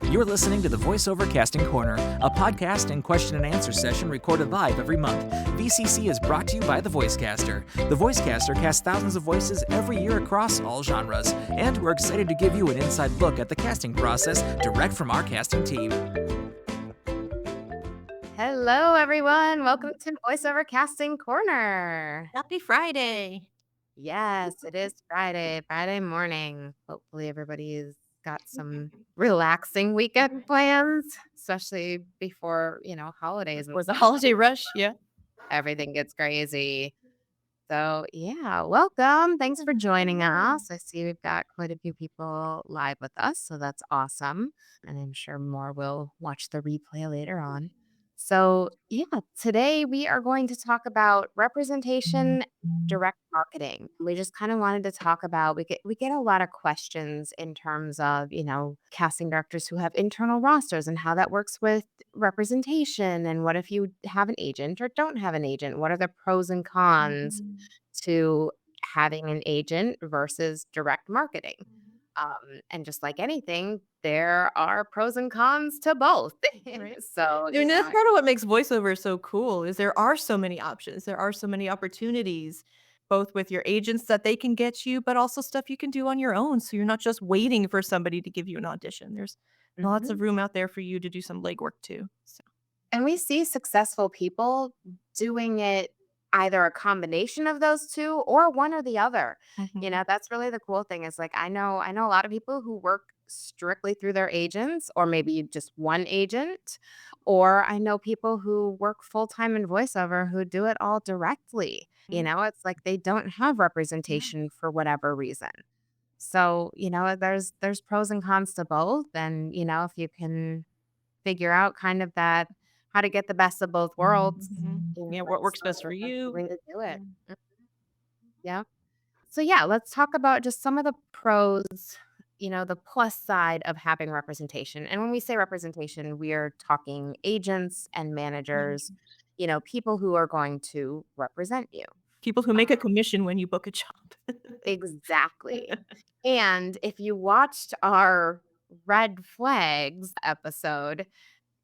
You're listening to the Voiceover Casting Corner, a podcast and question and answer session recorded live every month. VCC is brought to you by the Voicecaster. The Voicecaster casts thousands of voices every year across all genres, and we're excited to give you an inside look at the casting process direct from our casting team. Hello, everyone. Welcome to Voiceover Casting Corner. Happy Friday. Yes, it is Friday morning. Hopefully, everybody's got some relaxing weekend plans, especially before, holidays and Was the holiday rush? Yeah. everything gets crazy. So, yeah, welcome. Thanks for joining us. I see we've got quite a few people live with us, so that's awesome. And I'm sure more will watch the replay later on. So, yeah, today we are going to talk about representation, direct marketing. We just kind of wanted to talk about we get a lot of questions in terms of, casting directors who have internal rosters and how that works with representation, and what if you have an agent or don't have an agent? What are the pros and cons to having an agent versus direct marketing? And just like anything, there are pros and cons to both. Right. So, I mean, that's part of what makes voiceover so cool is there are so many options. There are so many opportunities, both with your agents that they can get you, but also stuff you can do on your own. So you're not just waiting for somebody to give you an audition. There's lots Mhm. of room out there for you to do some legwork too. So And we see successful people doing it either a combination of those two or one or the other. That's really the cool thing is like I know a lot of people who work strictly through their agents or maybe just one agent, or I know people who work full-time in voiceover who do it all directly. It's like they don't have representation for whatever reason. So, there's pros and cons to both, and if you can figure out kind of that how to get the best of both worlds. Yeah, what That's works best for that's the you? way to do it. Yeah. Mm, yeah. So yeah, let's talk about just some of the pros, the plus side of having representation. And when we say representation, we are talking agents and managers, people who are going to represent you. People who make a commission when you book a job. Exactly. And if you watched our red flags episode,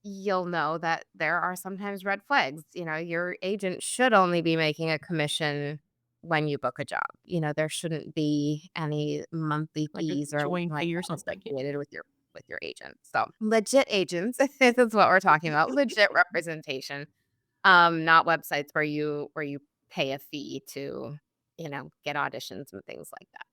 you'll know that there are sometimes red flags. Your agent should only be making a commission when you book a job. There shouldn't be any monthly Like a fees or anything joint like fee or that something. Yeah. associated with your agent. So legit agents, this is what we're talking about. Legit representation. Not websites where you pay a fee to, get auditions and things like that.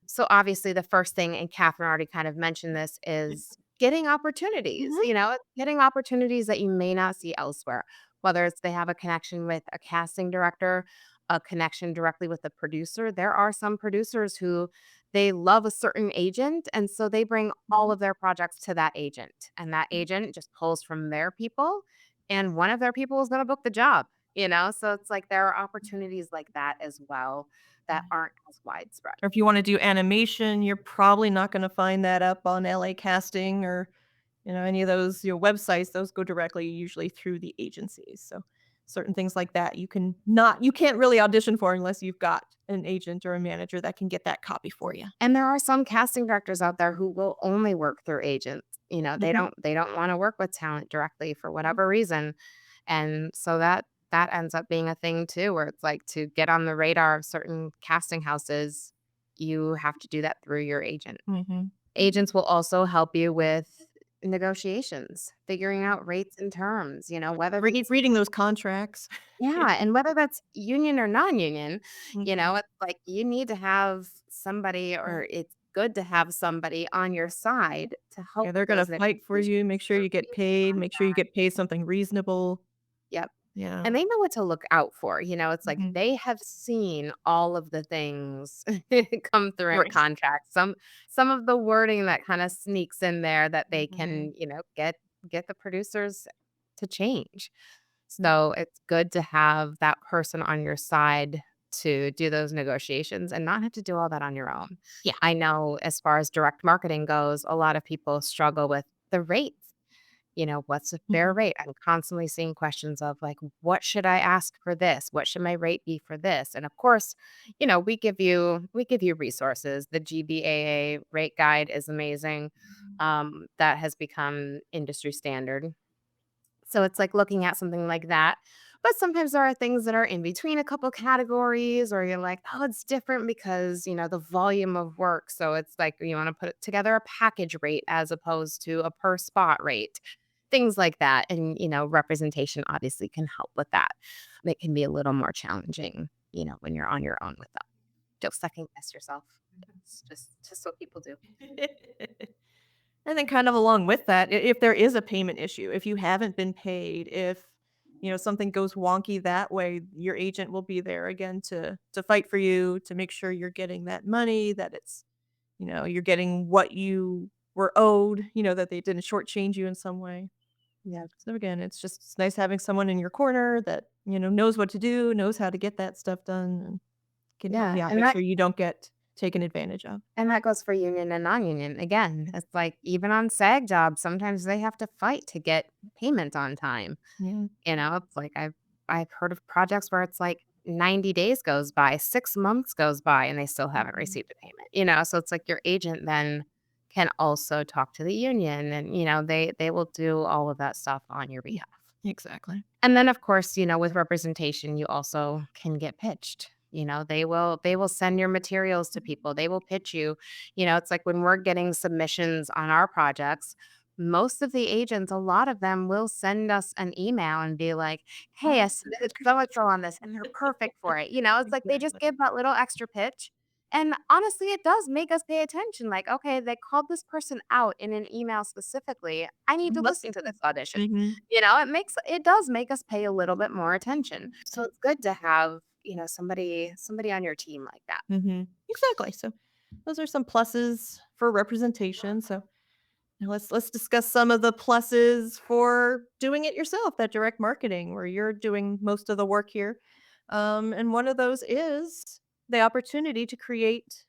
So obviously the first thing, and Catherine already kind of mentioned this, is getting opportunities, Mhm. getting opportunities that you may not see elsewhere, whether it's they have a connection with a casting director, a connection directly with a producer. There are some producers who they love a certain agent, and so they bring all of their projects to that agent, and that agent just pulls from their people, and one of their people is going to book the job. So it's like there are opportunities like that as well that aren't as widespread. Or if you wanna do animation, you're probably not gonna find that up on LA Casting or, any of those, websites. Those go directly usually through the agencies. So, certain things like that you can't really audition for unless you've got an agent or a manager that can get that copy for you. And there are some casting directors out there who will only work through agents. They Mhm. don't wanna work with talent directly for Mhm. whatever reason. And so that ends up being a thing too, where it's like to get on the radar of certain casting houses, you have to do that through your agent. Mhm. Agents will also help you with negotiations, figuring out rates and terms, whether that's Reading those contracts. yeah, and whether that's union or non-union, Mhm. it's like you need to have somebody, or it's good to have somebody on your side to help Yeah, they're gonna those fight for you, make negotiations. sure They're you get really paid, on make sure you that. get paid something reasonable. Yep. Yeah. And they know what to look out for. It's like Mhm. they have seen all of the things come through in Right. contracts. Some of the wording that kind of sneaks in there that they Mhm. can, get the producers to change. So it's good to have that person on your side to do those negotiations and not have to do all that on your own. Yeah. I know as far as direct marketing goes, a lot of people struggle with the rates. what's a fair rate? I'm constantly seeing questions of like, what should I ask for this? What should my rate be for this? And of course, we give you resources. The GBAA rate guide is amazing. That has become industry standard. So it's like looking at something like that. But sometimes there are things that are in between a couple categories, or you're like, oh, it's different because, the volume of work. So it's like you want to put together a package rate as opposed to a per spot rate, things like that. And, representation obviously can help with that. It can be a little more challenging, when you're on your own with them. Don't second guess yourself. It's just what people do. And then kind of along with that, if there is a payment issue, if you haven't been paid, if something goes wonky that way, your agent will be there again to fight for you, to make sure you're getting that money, that it's you're getting what you were owed, that they didn't shortchange you in some way. Yeah. So again, it's nice having someone in your corner that knows what to do, knows how to get that stuff done, and can help Yeah. you out, And make that sure you don't get taken advantage of. And that goes for union and non-union. Again, it's like even on SAG jobs, sometimes they have to fight to get payment on time. Yeah. It's like I've heard of projects where it's like 90 days goes by, 6 months goes by, and they still haven't Mhm. received a payment. So it's like your agent then can also talk to the union, and they will do all of that stuff on your behalf. Exactly. And then, of course, with representation, you also can get pitched. They will send your materials to people. They will pitch you. It's like when we're getting submissions on our projects, most of the agents, a lot of them will send us an email and be like, "Hey, I submitted so and so on this, and they're perfect for it." It's like they just Exactly. give that little extra pitch. And honestly, it does make us pay attention. Like, okay, they called this person out in an email specifically. I need to Must listen be to good. this audition. Mhm. It does make us pay a little bit more attention. So it's good to have, somebody on your team like that. Mhm. Exactly. So those are some pluses for representation. So now let's discuss some of the pluses for doing it yourself, that direct marketing where you're doing most of the work here. And one of those is the opportunity to create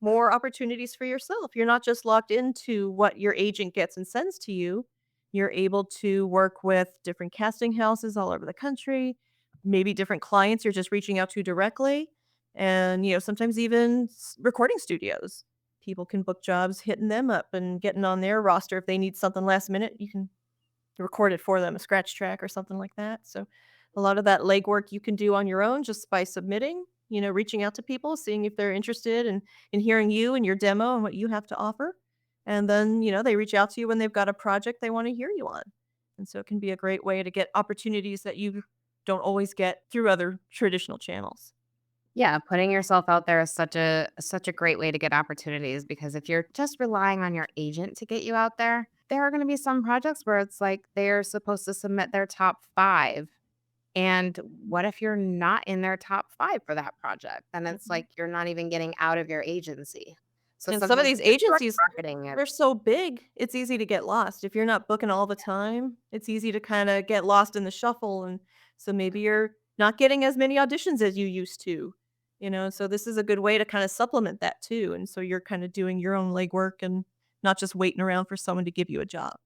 more opportunities for yourself. You're not just locked into what your agent gets and sends to you. You're able to work with different casting houses all over the country, maybe different clients you're just reaching out to directly, and sometimes even recording studios. People can book jobs, hitting them up and getting on their roster if they need something last minute. You can record it for them, a scratch track or something like that. So a lot of that legwork you can do on your own just by submitting, reaching out to people, seeing if they're interested in hearing you and your demo and what you have to offer. And then, they reach out to you when they've got a project they want to hear you on. And so it can be a great way to get opportunities that you don't always get through other traditional channels. Yeah, putting yourself out there is such a great way to get opportunities, because if you're just relying on your agent to get you out there are going to be some projects where it's like they're supposed to submit their top 5. And what if you're not in their top 5 for that project? Then it's Mhm. like you're not even getting out of your agency. So And some of sometimes these with direct agencies, marketing, they're so big, it's easy to get lost. If you're not booking all the time, it's easy to kinda get lost in the shuffle, and so maybe you're not getting as many auditions as you used to, so this is a good way to kinda supplement that too, and so you're kinda doing your own legwork and not just waiting around for someone to give you a job.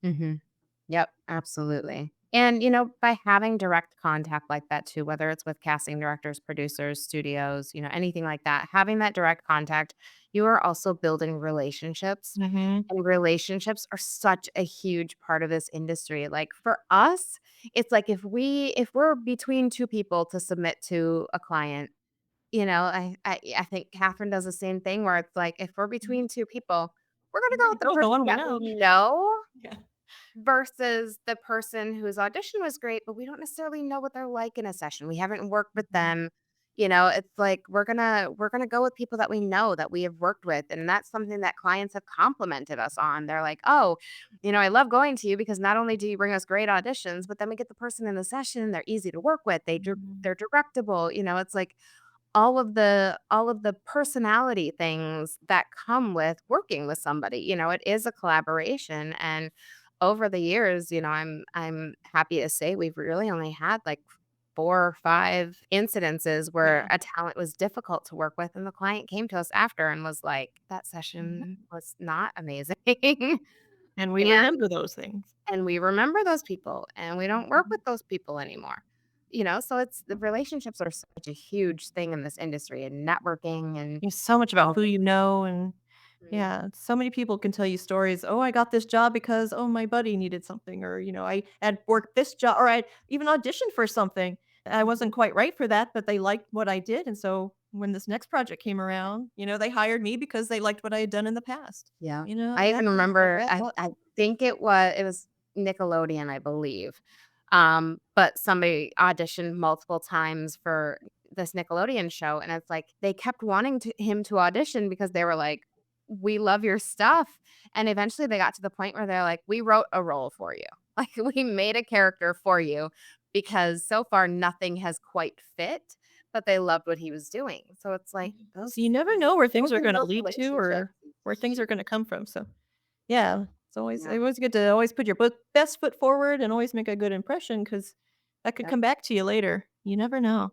Mhm. Yep, absolutely. And, by having direct contact like that too, whether it's with casting directors, producers, studios, anything like that, having that direct contact, you are also building relationships. Mhm. And relationships are such a huge part of this industry. Like for us, it's like if we're between two people to submit to a client, I think Catherine does the same thing where it's like if we're between two people, we're gonna go with the Oh, the person one we that know. we know Yeah. versus the person whose audition was great, but we don't necessarily know what they're like in a session. We haven't worked with Mhm. them. It's like we're gonna go with people that we know, that we have worked with. And that's something that clients have complimented us on. They're like, oh, I love going to you because not only do you bring us great auditions, but then we get the person in the session. They're easy to work with. Mhm. They're directable. It's like all of the personality things that come with working with somebody. It is a collaboration. And over the years, I'm happy to say we've really only had like 4 or 5 incidences where Yeah. a talent was difficult to work with, and the client came to us after and was like, that Mhm. session was not amazing. And we remember those things. And we remember those people and we don't work with those people anymore. So it's the relationships are such a huge thing in this industry and networking and There's so much about all who you know and Mhm. yeah, so many people can tell you stories. Oh, I got this job because oh my buddy needed something, or I had worked this job, or I even auditioned for something. I wasn't quite right for that, but they liked what I did, and so when this next project came around, they hired me because they liked what I had done in the past. Yeah. You know, I that even remember that what I think it was Nickelodeon, I believe. But somebody auditioned multiple times for this Nickelodeon show and it's like they kept wanting him to audition because they were like, "We love your stuff." And eventually they got to the point where they're like, "We wrote a role for you. Like we made a character for you because so far nothing has quite fit." But they loved what he was doing. So it's like those so you never know where things are building going to those lead to relationships or is where things are going huge. to come from. So yeah, Yeah. it's always good to always put your best foot forward and always make a good impression because that could Yep. come back to you later. You never know.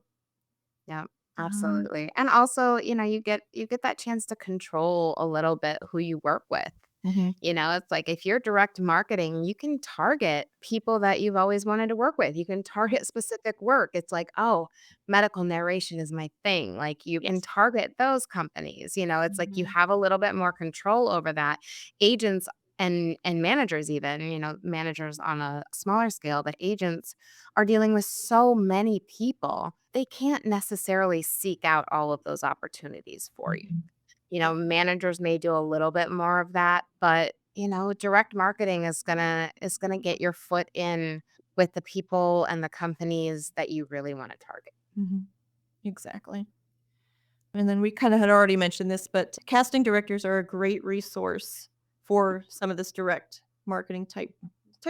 Yeah. Um, Absolutely. And also, you get that chance to control a little bit who you work with. mhm, It's like if you're direct marketing, you can target people that you've always wanted to work with. You can target specific work. It's like, oh, medical narration is my thing. Like you can yes. target those companies. It's like you Mhm, have a little bit more control over that. Agents and managers, even, managers on a smaller scale, but agents are dealing with so many people. They can't necessarily seek out all of those opportunities for you. mhm, Managers may do a little bit more of that, but direct marketing is gonna get your foot in with the people and the companies that you really want to target. mhm. Exactly. And then we kind of had already mentioned this, but casting directors are a great resource for some of this direct marketing type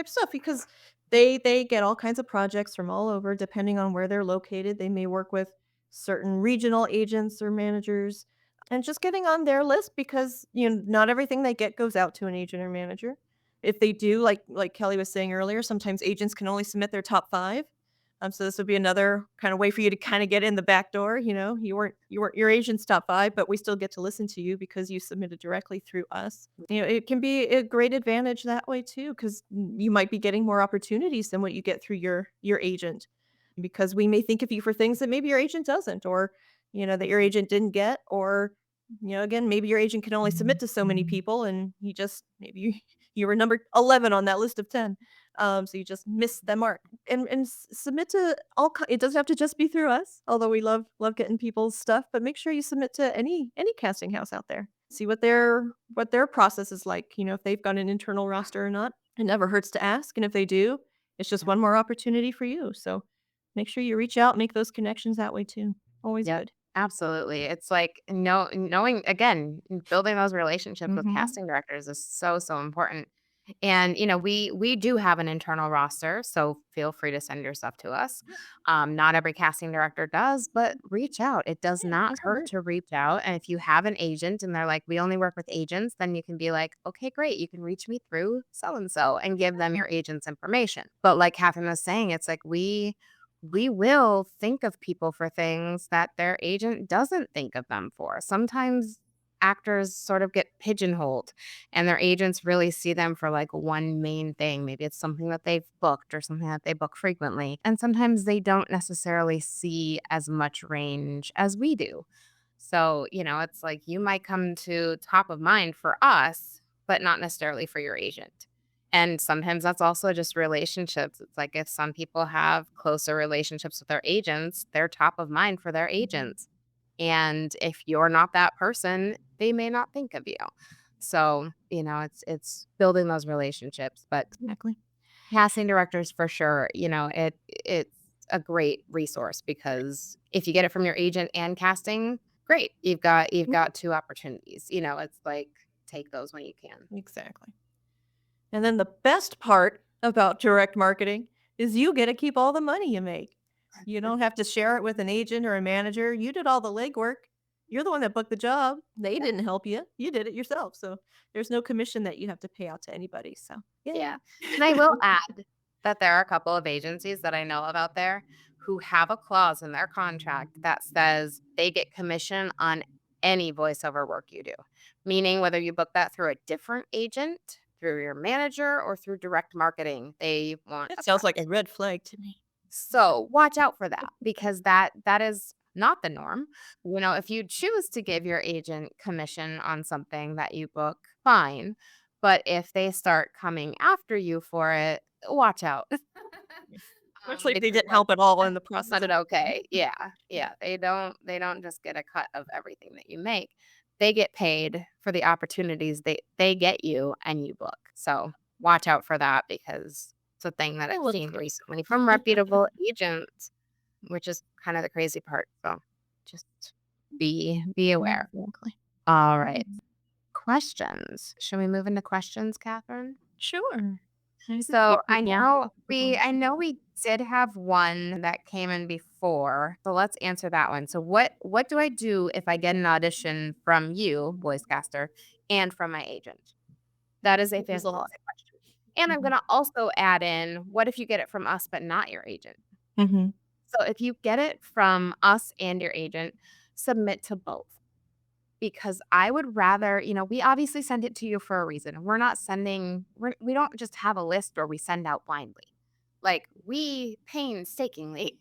stuff because they get all kinds of projects from all over depending on where they're located. They may work with certain regional agents or managers and just getting on their list because not everything they get goes out to an agent or manager. If they do, like Kelly was saying earlier, sometimes agents can only submit their top 5. So this would be another kind of way for you to kind of get in the back door. You weren't your agent's top 5, but we still get to listen to you because you submitted directly through us. It can be a great advantage that way too, because you might be getting more opportunities than what you get through your agent, because we may think of you for things that maybe your agent doesn't, or that your agent didn't get, or again, maybe your agent can only submit to so many people, and you were number 11 on that list of 10. So you just missed the mark and submit to it doesn't have to just be through us, although we love getting people's stuff, but make sure you submit to any casting house out there. See what their process is like, if they've got an internal roster or not. It never hurts to ask, and if they do, it's just Yep. one more opportunity for you. So make sure you reach out, make those connections that way too. Always Yep. good. Absolutely. It's like knowing again, building those relationships with Mhm. casting directors is so, so important. And we do have an internal roster, so feel free to send your stuff to us. Not every casting director does, but reach out. It does Yeah, not doesn't hurt hurt. to reach out. And if you have an agent and they're like, we only work with agents, then you can be like, okay, great. You can reach me through so and so and give them your agent's information. But like Catherine was saying, it's like we will think of people for things that their agent doesn't think of them for. Sometimes actors sort of get pigeonholed and their agents really see them for like one main thing. Maybe it's something that they've booked or something that they book frequently. And sometimes they don't necessarily see as much range as we do. So, it's like you might come to top of mind for us, but not necessarily for your agent. And sometimes that's also just relationships. It's like if some people have closer relationships with their agents, they're top of mind for their agents. And if you're not that person, they may not think of you. So, it's building those relationships. But Exactly. casting directors for sure, it's a great resource because if you get it from your agent and casting, great. You've got two opportunities. It's like take those when you can. Exactly. And then the best part about direct marketing is you get to keep all the money you make. You don't have to share it with an agent or a manager. You did all the legwork. You're the one that booked the job. They didn't help you. You did it yourself. So there's no commission that you have to pay out to anybody. So, Yeah. yay. And I will add that there are a couple of agencies that I know of out there who have a clause in their contract that says they get commission on any voiceover work you do. Meaning whether you book that through a different agent through your manager or through direct marketing. They want That a sounds cut. like a red flag to me. So watch out for that because that is not the norm. If you choose to give your agent commission on something that you book, fine. But if they start coming after you for it, watch out. Especially if they Because didn't help at all in the that's process. not okay. Yeah. Yeah. They don't just get a cut of everything that you make. They get paid for the opportunities they get you and you book. So watch out for that because it's a thing that I I've look seen for recently from reputable agents, which is kind of the crazy part. So just be aware. Exactly. All right. Questions. Should we move into questions, Catherine? Sure. So I know we did have one that came in before. So let's answer that one. So what do I do if I get an audition from you, Voicecaster, and from my agent? That is a There's a lot. fantastic question. And I'm gonna also add in, what if you get it from us but not your agent? Mm-hmm. So if you get it from us and your agent, submit to both. Because I would rather, we obviously send it to you for a reason. We don't just have a list where we send out blindly. Like we painstakingly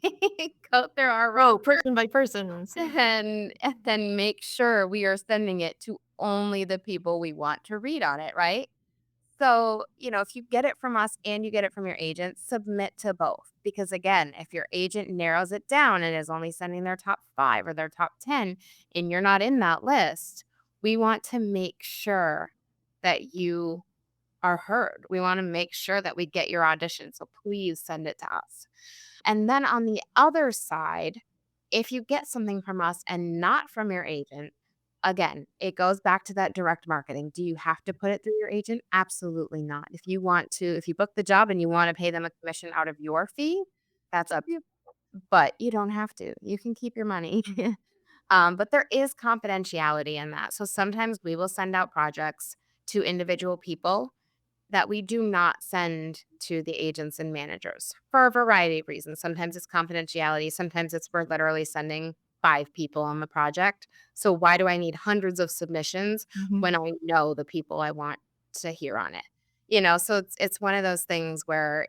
go through our Oh, person by person. And see. and then make sure we are sending it to only the people we want to read on it, right? So, if you get it from us and you get it from your agent, submit to both. Because again, if your agent narrows it down and is only sending their top 5 or their top 10 and you're not in that list, we want to make sure that you are heard. We want to make sure that we get your audition. So please send it to us. And then on the other side, if you get something from us and not from your agent, again, it goes back to that direct marketing. Do you have to put it through your agent? Absolutely not. If you book the job and you want to pay them a commission out of your fee, that's up to you. But you don't have to. You can keep your money. But there is confidentiality in that. So sometimes we will send out projects to individual people that we do not send to the agents and managers for a variety of reasons. Sometimes it's confidentiality. Sometimes it's we're literally sending 5 people on the project. So why do I need hundreds of submissions Mhm. when I know the people I want to hear on it? So it's one of those things where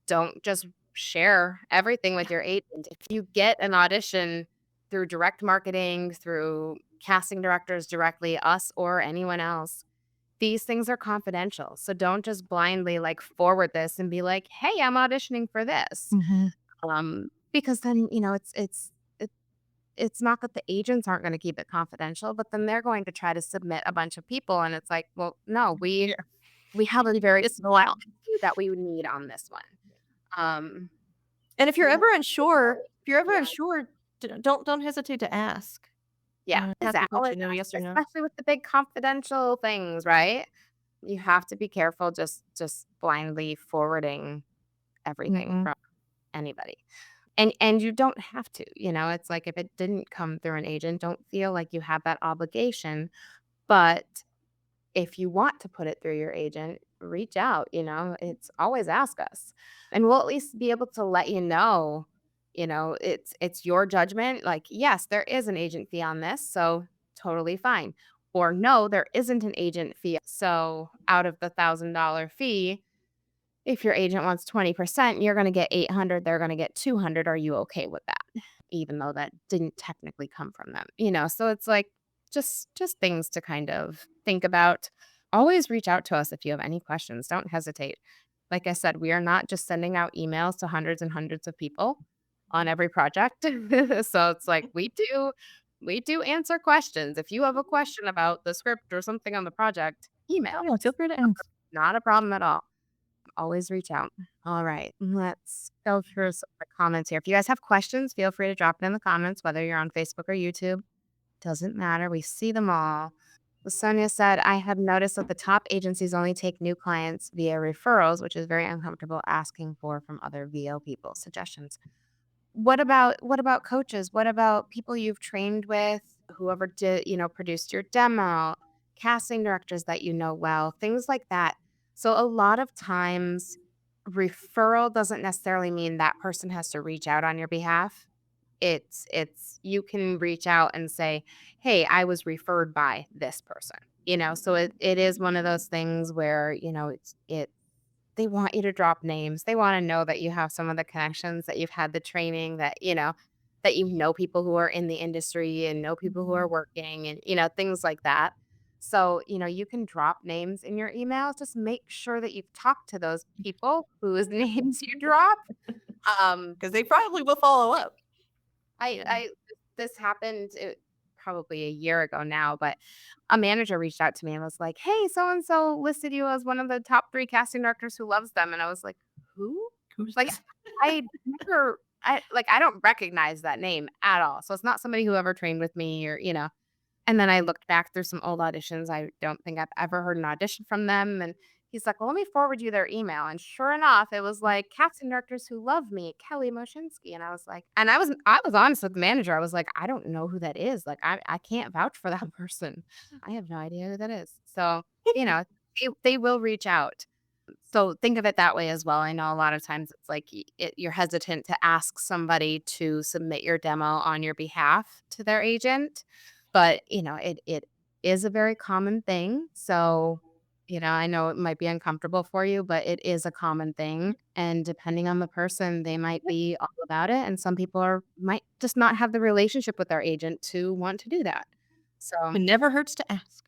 don't just share everything with your agent. If you get an audition through direct marketing, through casting directors directly, us or anyone else, these things are confidential. So don't just blindly forward this and be like, "Hey, I'm auditioning for this." Mhm. Because then, it's not that the agents aren't going to keep it confidential, but then they're going to try to submit a bunch of people and it's like, "Well, no, we have a very small few that we would need on this one." Um And if you're Yeah. ever unsure, Yeah. don't hesitate to ask. Yeah, Have them let exactly. you know yes or no. Especially with the big confidential things, right? You have to be careful just blindly forwarding everything Mm-mm. from anybody. And you don't have to, it's like if it didn't come through an agent, don't feel like you have that obligation. But if you want to put it through your agent, reach out, it's always ask us. And we'll at least be able to let you know, it's your judgment. Like, yes, there is an agent fee on this, so totally fine. Or no, there isn't an agent fee. So out of the $1,000 fee, if your agent wants 20%, you're going to get 800, they're going to get 200. Are you okay with that? Even though that didn't technically come from them, So it's like just things to kind of think about. Always reach out to us if you have any questions. Don't hesitate. Like I said, we are not just sending out emails to hundreds and hundreds of people on every project. So it's like we do answer questions. If you have a question about the script or something on the project, email. Oh, yeah, feel free to ask. Not a problem at all. Always reach out. All right, let's go through some of the comments here. If you guys have questions, feel free to drop it in the comments, whether you're on Facebook or YouTube. Doesn't matter. We see them all. Sonia said, I have noticed that the top agencies only take new clients via referrals, which is very uncomfortable asking for from other VO people. Suggestions. What about coaches? What about people you've trained with, whoever did, produced your demo, casting directors that you know well, things like that. So a lot of times referral doesn't necessarily mean that person has to reach out on your behalf. It's you can reach out and say, "Hey, I was referred by this person." So it is one of those things where, they want you to drop names. They want to know that you have some of the connections, that you've had the training, that people who are in the industry and know people who are working and, things like that. So, you can drop names in your emails. Just make sure that you've talked to those people whose names you drop. Because they probably will follow up. I this happened probably a year ago now, but a manager reached out to me and was like, "Hey, so and so listed you as one of the top 3 casting directors who loves them." And I was like, "Who?" Who's Like, this? I don't recognize that name at all. So it's not somebody who ever trained with me or. And then I looked back through some old auditions. I don't think I've ever heard an audition from them. And he's like, "Well, let me forward you their email." And sure enough, it was like casting directors who love me, Kelly Moshinsky. And I was like, and I was honest with the manager. I was like, I don't know who that is. Like, I can't vouch for that person. I have no idea who that is. So, you know, they will reach out. So think of it that way as well. I know a lot of times it's like you're hesitant to ask somebody to submit your demo on your behalf to their agent, but it is a very common thing. So, I know it might be uncomfortable for you, but it is a common thing. And depending on the person, they might be all about it. And some people might just not have the relationship with their agent to want to do that. So It never hurts to ask.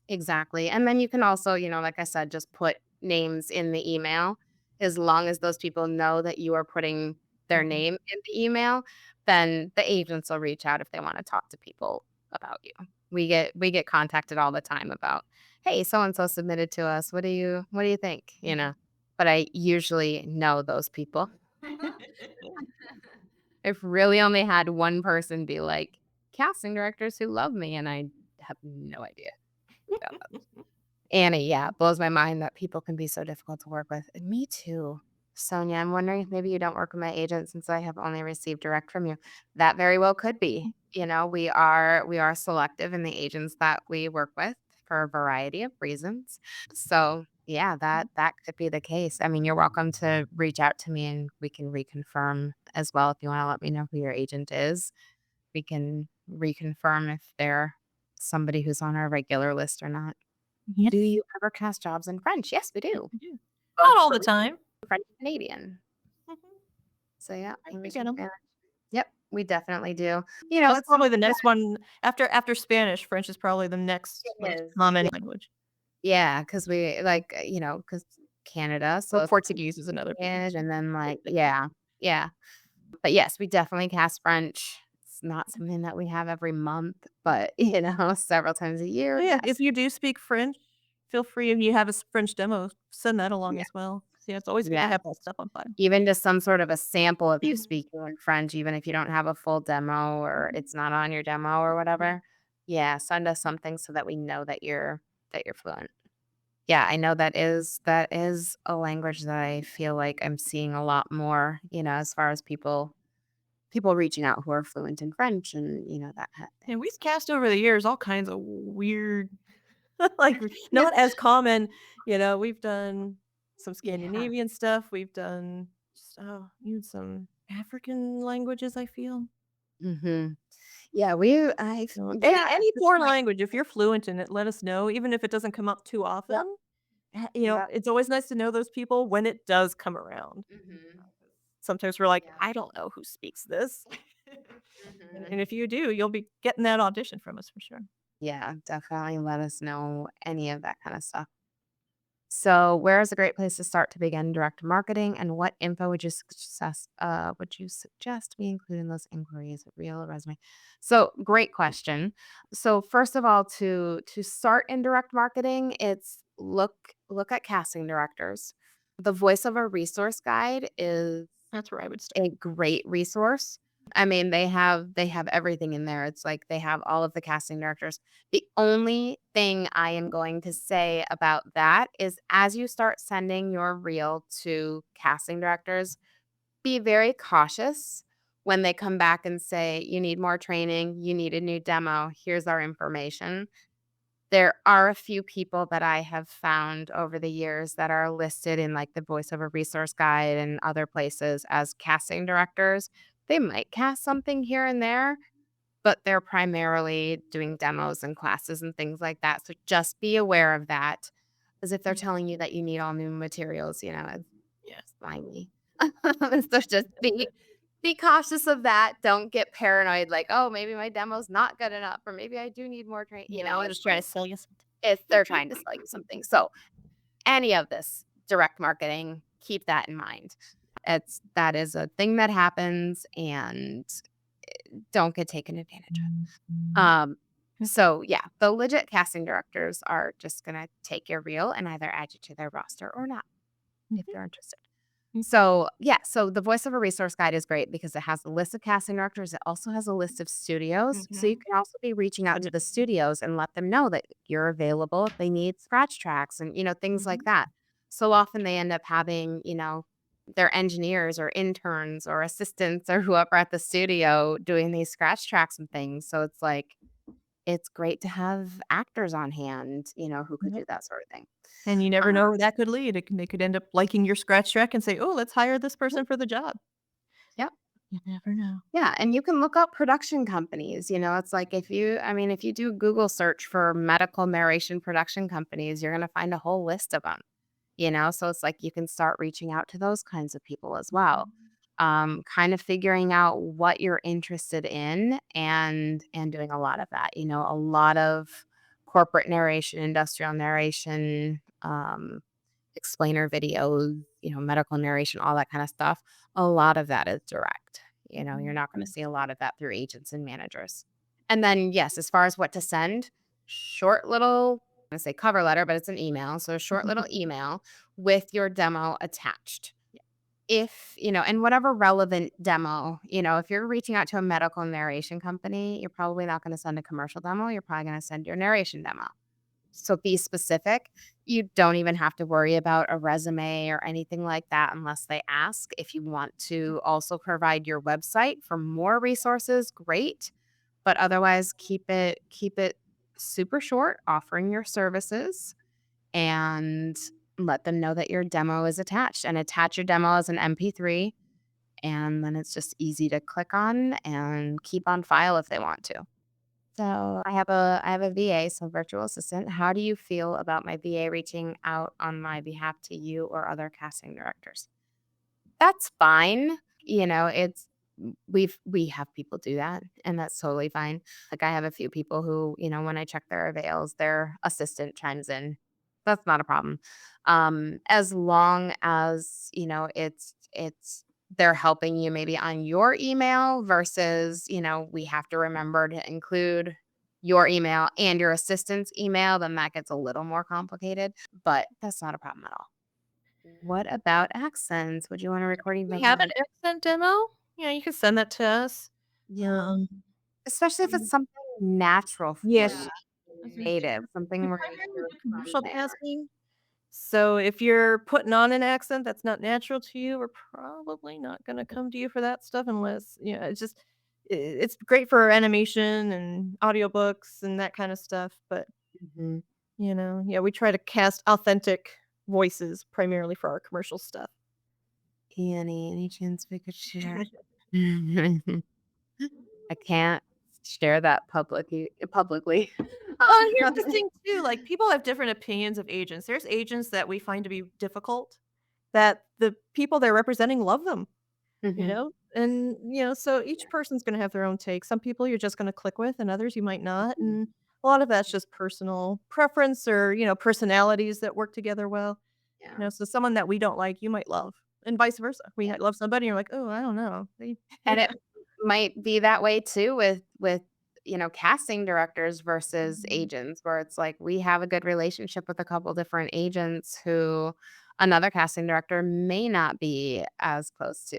exactly. And then you can also, like I said, just put names in the email. As long as those people know that you are putting their name in the email, then the agents will reach out if they want to talk to people about you. We get contacted all the time about, "Hey, so and so submitted to us. What do you think?" But I usually know those people. I've really only had one person be like, "Casting directors who love me," and I have no idea. Annie, yeah, it blows my mind that people can be so difficult to work with. And me too. Sonia, I'm wondering if maybe you don't work with my agent since I have only received direct from you. That very well could be. We are selective in the agents that we work with for a variety of reasons. So yeah, that could be the case. I mean, you're welcome to reach out to me and we can reconfirm as well if you want to let me know who your agent is. We can reconfirm if they're somebody who's on our regular list or not. Yes, Do you ever cast jobs in French? Yes, we do. we do. Not all the time. French and Canadian. Mhm. So yeah, I English get and 'em. Spanish. Yep, we definitely do. That's It's probably the something that next one after Spanish. French is probably the next it most is. common language. Yeah, because we like, because Canada, so Well, it's Portuguese is another big Spanish, and then like, yeah, yeah. But yes, we definitely cast French. It's not something that we have every month, but several times a year. Yeah, Yes. if you do speak French, feel free if you have a French demo, send that along Yeah. as well. Yeah, it's always good to Yeah. have that stuff on file. Even just some sort of a sample of you speaking in French, even if you don't have a full demo or it's not on your demo or whatever. Yeah, send us something so that we know that you're fluent. Yeah, I know that is a language that I feel like I'm seeing a lot more, as far as people reaching out who are fluent in French and that kind of thing. And we've cast over the years all kinds of weird, like Yeah. not as common. We've done some Yeah. Scandinavian stuff. We've done even some African languages. I feel. Mhm. Yeah, we I yeah, Any this foreign might language, if you're fluent in it, let us know. Even if it doesn't come up too Yep. often, Yep. it's always nice to know those people when it does come around. Mhm. Sometimes we're like, Yeah. I don't know who speaks this. And Mhm. if you do, you'll be getting that audition from us for sure. Yeah, definitely let us know any of that kind of stuff. So, where is a great place to start to begin direct marketing, and what info would you suggest we include in those inquiries? A reel, a resume. So, great question. So, first of all, to start in direct marketing, it's look at casting directors. The voiceover resource guide is That's where I would start. a great resource. I mean, they have everything in there. It's like they have all of the casting directors. The only thing I am going to say about that is as you start sending your reel to casting directors, be very cautious when they come back and say, "You need more training, you need a new demo, here's our information." There are a few people that I have found over the years that are listed in, like, the voiceover resource guide and other places as casting directors. They might cast something here and there, but they're primarily doing demos and classes and things like that. So just be aware of that. Because if they're telling you that you need all new materials, it's Yeah. slimy. So just be cautious of that. Don't get paranoid like, oh, maybe my demo's not good enough, or maybe I do need more training. They're just trying to sell you something. They're trying to sell you something. So any of this direct marketing, keep that in mind. That is a thing that happens, and don't get taken advantage of. So yeah, the legit casting directors are just gonna take your reel and either add you to their roster or not if they're interested. So yeah, so the voiceover resource guide is great because it has a list of casting directors. It also has a list of studios. So you can also be reaching out to the studios and let them know that you're available if they need scratch tracks and, things like that. So often they end up having, their engineers or interns or assistants or whoever at the studio doing these scratch tracks and things. So it's like, it's great to have actors on hand, who could do that sort of thing. And you never Uh, know where that could lead. They could end up liking your scratch track and say, "Oh, let's hire this person for the job." Yep. You never know. Yeah, and you can look up production companies. It's like if you do Google search for medical narration production companies, you're going to find a whole list of them. So it's like you can start reaching out to those kinds of people as well. Kind of figuring out what you're interested in and doing a lot of that. A lot of corporate narration, industrial narration, explainer videos, medical narration, all that kind of stuff. A lot of that is direct. You're not going to see a lot of that through agents and managers. And then, yes, as far as what to send, short little, I'm going to say cover letter, but it's an email. So a short little email with your demo attached. If, and whatever relevant demo, if you're reaching out to a medical narration company, you're probably not going to send a commercial demo. You're probably going to send your narration demo. So be specific. You don't even have to worry about a resume or anything like that unless they ask. If you want to also provide your website for more resources, great. But otherwise keep it super short, offering your services and let them know that your demo is attached and attach your demo as an MP3, and then it's just easy to click on and keep on file if they want to. So I have a VA, so virtual assistant. How do you feel about my VA reaching out on my behalf to you or other casting directors? That's fine. It's we have people do that, and that's totally fine. Like I have a few people who, when I check their avails, their assistant chimes in. That's not a problem. As long as, it's they're helping you maybe on your email versus, we have to remember to include your email and your assistant's email, then that gets a little more complicated, but that's not a problem at all. What about accents? Would you want to record We even have more? an accent demo. Yeah, you can send that to us. Yeah. Especially if it's something natural for Yes. you, Mhm. native, We something where primarily you're do from commercial there. casting. So if you're putting on an accent that's not natural to you, we're probably not gonna come to you for that stuff unless, it's just it's great for animation and audiobooks and that kind of stuff, but, Mhm. yeah, we try to cast authentic voices primarily for our commercial stuff. Any chance we could share? I can't share that publicly. Well, and here's Um, the thing too, like, people have different opinions of agents. There's agents that we find to be difficult, that the people they're representing love them. mhm. And, so each person's gonna have their own take. Some people you're just gonna click with and others you might not, Mhm. and a lot of that's just personal preference or, personalities that work together well. Yeah. So someone that we don't like, you might love, and vice versa. We Yeah. might love somebody, and you're like, "Oh, I don't know." They And it might be that way too with casting directors versus agents, where it's like we have a good relationship with a couple different agents who another casting director may not be as close to.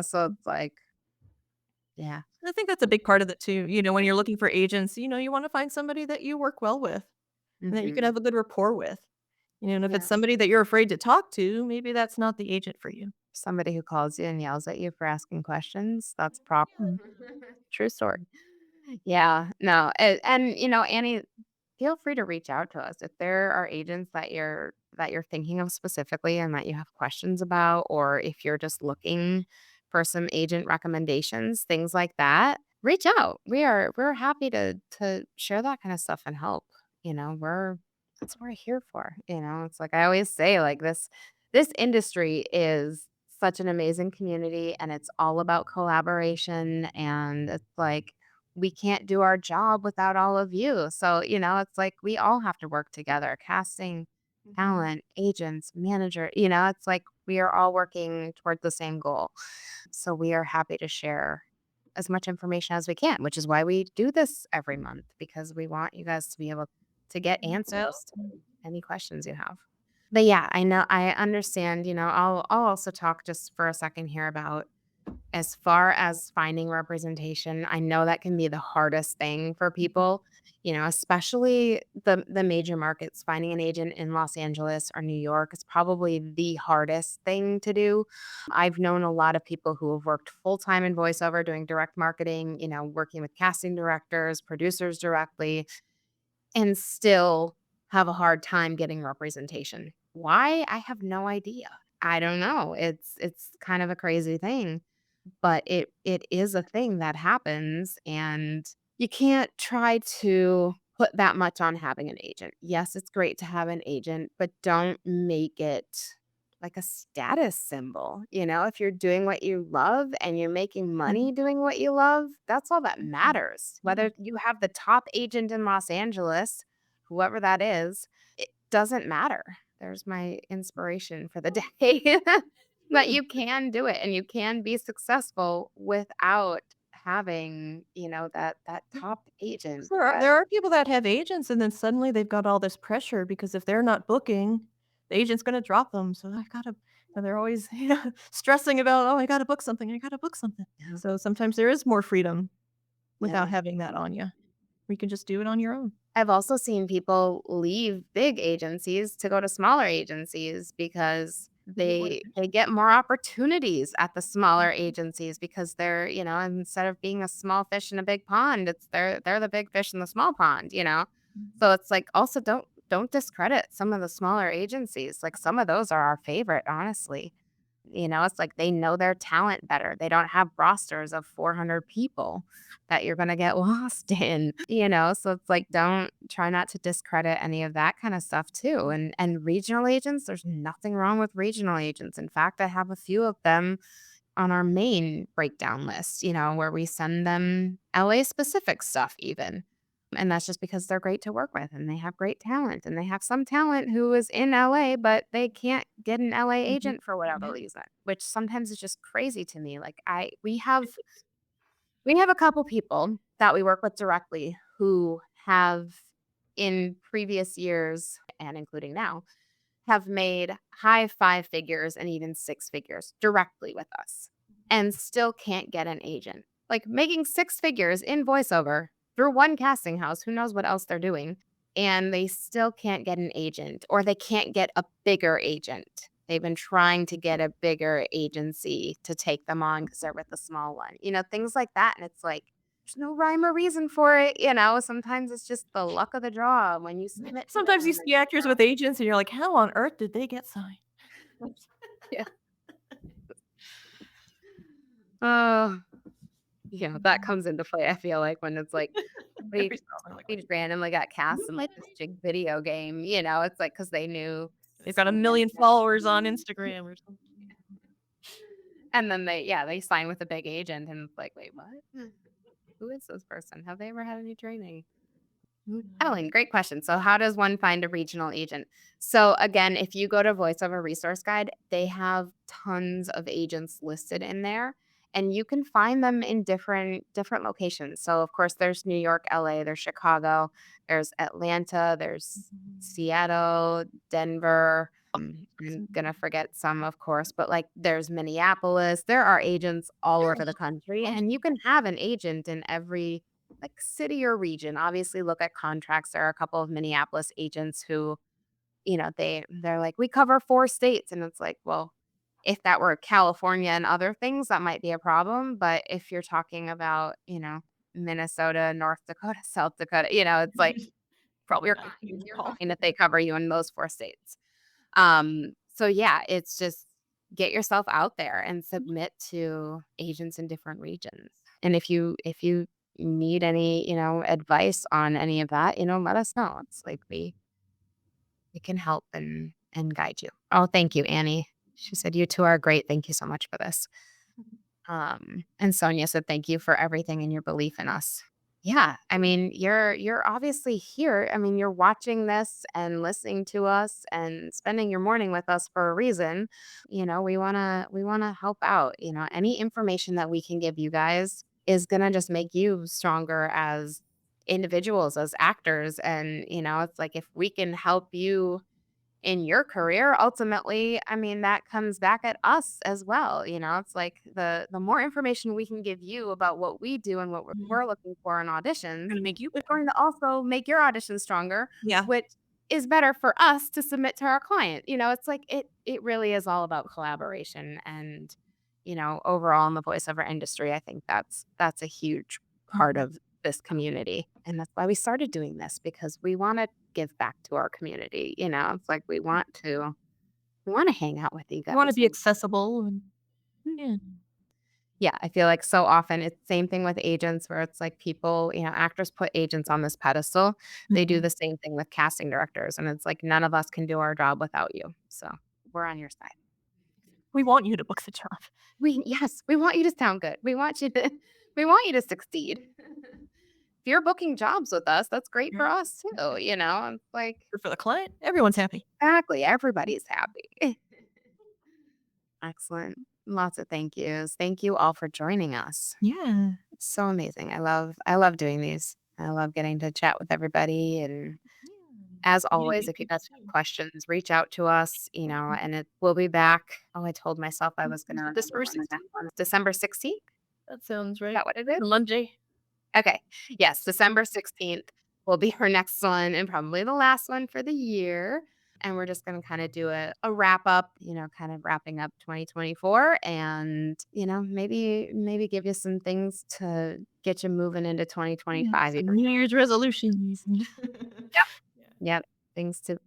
So it's like, yeah. I think that's a big part of it too. When you're looking for agents, you wanna find somebody that you work well with and that you can Mhm. have a good rapport with. And if it's Yeah. somebody that you're afraid to talk to, maybe that's not the agent for you. Somebody who calls you and yells at you for asking questions, that's problem. True story. Yeah, no, Annie, feel free to reach out to us if there are agents that you're thinking of specifically and that you have questions about, or if you're just looking for some agent recommendations, things like that. reach out. We're happy to share that kind of stuff and help. That's what we're here for. It's like I always say, like this industry is such an amazing community, and it's all about collaboration, and it's like we can't do our job without all of you. So, it's like we all have to work together. Casting, talent, agents, manager, it's like we are all working toward the same goal. So we are happy to share as much information as we can, which is why we do this every month, because we want you guys to be able to get answers to any questions you have. But yeah, I know I understand, I'll also talk just for a second here about as far as finding representation. I know that can be the hardest thing for people, especially the major markets. Finding an agent in Los Angeles or New York is probably the hardest thing to do. I've known a lot of people who have worked full time in voiceover doing direct marketing, working with casting directors, producers directly, and still have a hard time getting representation. Why? I have no idea. I don't know. It's kind of a crazy thing, but it is a thing that happens, and you can't try to put that much on having an agent. Yes, it's great to have an agent, but don't make it like a status symbol. If you're doing what you love and you're making money doing what you love, that's all that matters. Whether you have the top agent in Los Angeles, whoever that is, it doesn't matter. There's my inspiration for the day. But you can do it, and you can be successful without having, that top agent. There are people that have agents, and then suddenly they've got all this pressure because if they're not booking, the agent's gonna drop them, so I gotta and they're always, stressing about, "Oh, I gotta book something, I gotta book something." Yeah. So sometimes there is more freedom Yeah. without having that on you. You can just do it on your own. I've also seen people leave big agencies to go to smaller agencies because they get more opportunities at the smaller agencies, because they're, instead of being a small fish in a big pond, it's they're the big fish in the small pond. So it's like, also don't discredit some of the smaller agencies. Like, some of those are our favorite, honestly. It's like they know their talent better. They don't have rosters of 400 people that you're going to get lost in. So it's like, don't try not to discredit any of that kind of stuff too. And regional agents, there's nothing wrong with regional agents. In fact, I have a few of them on our main breakdown list, where we send them LA specific stuff even. And that's just because they're great to work with, and they have great talent, and they have some talent who is in LA, but they can't get an LA agent for whatever reason, which sometimes is just crazy to me. Like, we have a couple people that we work with directly who have, in previous years and including now, have made high five figures and even six figures directly with us, and still can't get an agent. Like, making six figures in voiceover through one casting house, who knows what else they're doing, and they still can't get an agent, or they can't get a bigger agent. They've been trying to get a bigger agency to take them on because they're with a small one, things like that. And it's like, there's no rhyme or reason for it. Sometimes it's just the luck of the draw when you submit to Sometimes you them. see actors with agents and you're like, "How on earth did they get signed?" Yeah. Oh, that comes into play, I feel like, when it's like we Every so often, like, we just randomly got cast in, like, this jig video game. It's like because they knew they've got a someone. million followers on Instagram or something. And then they sign with a big agent, and it's like, "Wait, what? Who is this person? Have they ever had any training?" Ellen, great question. So, how does one find a regional agent? So, again, if you go to Voiceover Resource Guide, they have tons of agents listed in there, and you can find them in different locations. So, of course, there's New York, LA, there's Chicago, there's Atlanta, there's Seattle, Denver. I'm gonna forget some, of course, but like there's Minneapolis. There are agents all over the country, and you can have an agent in every like city or region. Obviously, look at contracts. There are a couple of Minneapolis agents who, they're like, we cover 4 states. And it's like, well, if that were California and other things, that might be a problem. But if you're talking about, Minnesota, North Dakota, South Dakota, it's like Probably you're not a huge you're call. fine if they cover you in those 4 states. So yeah, it's just get yourself out there and submit to agents in different regions. And if you need any, advice on any of that, let us know. It's like we can help and guide you. Oh, thank you, Annie. She said you two are great. Thank you so much for this. And Sonia said thank you for everything and your belief in us. Yeah, I mean, you're obviously here. I mean, you're watching this and listening to us and spending your morning with us for a reason. We want to help out. Any information that we can give you guys is going to just make you stronger as individuals, as actors. And, it's like if we can help you in your career, ultimately, I mean, that comes back at us as well. It's like the more information we can give you about what we do and what we're looking for in auditions, Gonna make you it's going to also make your audition stronger, Yeah. which is better for us to submit to our client. It's like it really is all about collaboration. And overall in the voiceover industry, I think that's a huge part of this community. And that's why we started doing this, because we want to give back to our community. It's like we want to hang out with you You wanna guys. be accessible and yeah. Yeah, I feel like so often it's same thing with agents, where it's like people, actors put agents on this pedestal. They do the same thing with casting directors, and it's like none of us can do our job without you. So we're on your side. We want you to book the job. We want you to sound good. We want you to we want you to succeed. If you're booking jobs with us, that's great for us too. It's like For the client, everyone's happy. exactly, everybody's happy. Excellent. Lots of thank yous. Thank you all for joining us. Yeah. It's so amazing. I love doing these. I love getting to chat with everybody. And as always, you if you do guys too. have questions, reach out to us, and we'll be back. Oh, I told myself I was gonna remember December when the 16th? next one is. December 16th. That sounds Is right. that what it is? Monday. Okay. Yes, December 16th will be our next one and probably the last one for the year. And we're just going to kind of do a wrap up, kind of wrapping up 2024, and, maybe give you some things to get you moving into 2025. Some New Year's resolutions. Yep. Yep. Things to,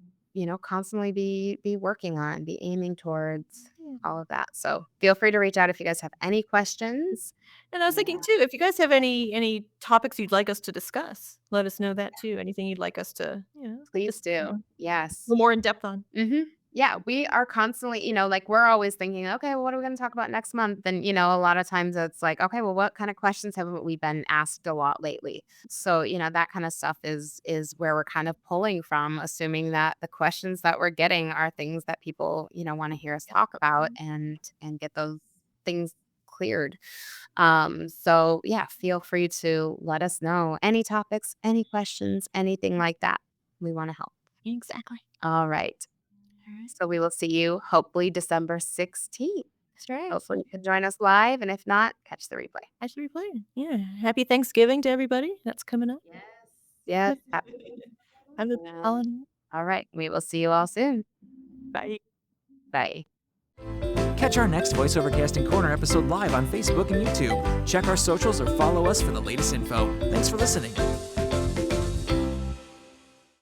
constantly be working on, be aiming towards, all of that. So feel free to reach out if you guys have any questions. And I was thinking too, if you guys have any topics you'd like us to discuss, let us know that too. Anything you'd like us to, Please just, do. a Yes. little more in depth on. Yeah, we are constantly, like we're always thinking, okay, well, what are we going to talk about next month? And, a lot of times it's like, okay, well, what kind of questions have we been asked a lot lately? So, that kind of stuff is where we're kind of pulling from, assuming that the questions that we're getting are things that people, want to hear us talk about and get those things cleared. So yeah, feel free to let us know any topics, any questions, anything like that. We want to help. Exactly. All right. So we will see you hopefully December 16th. That's right. Hopefully you can join us live. And if not, catch the replay. Catch the replay. Yeah. Happy Thanksgiving to everybody. That's coming up. Yes. Have a holiday. All right. We will see you all soon. Bye. Bye. Catch our next Voiceover Casting Corner episode live on Facebook and YouTube. Check our socials or follow us for the latest info. Thanks for listening.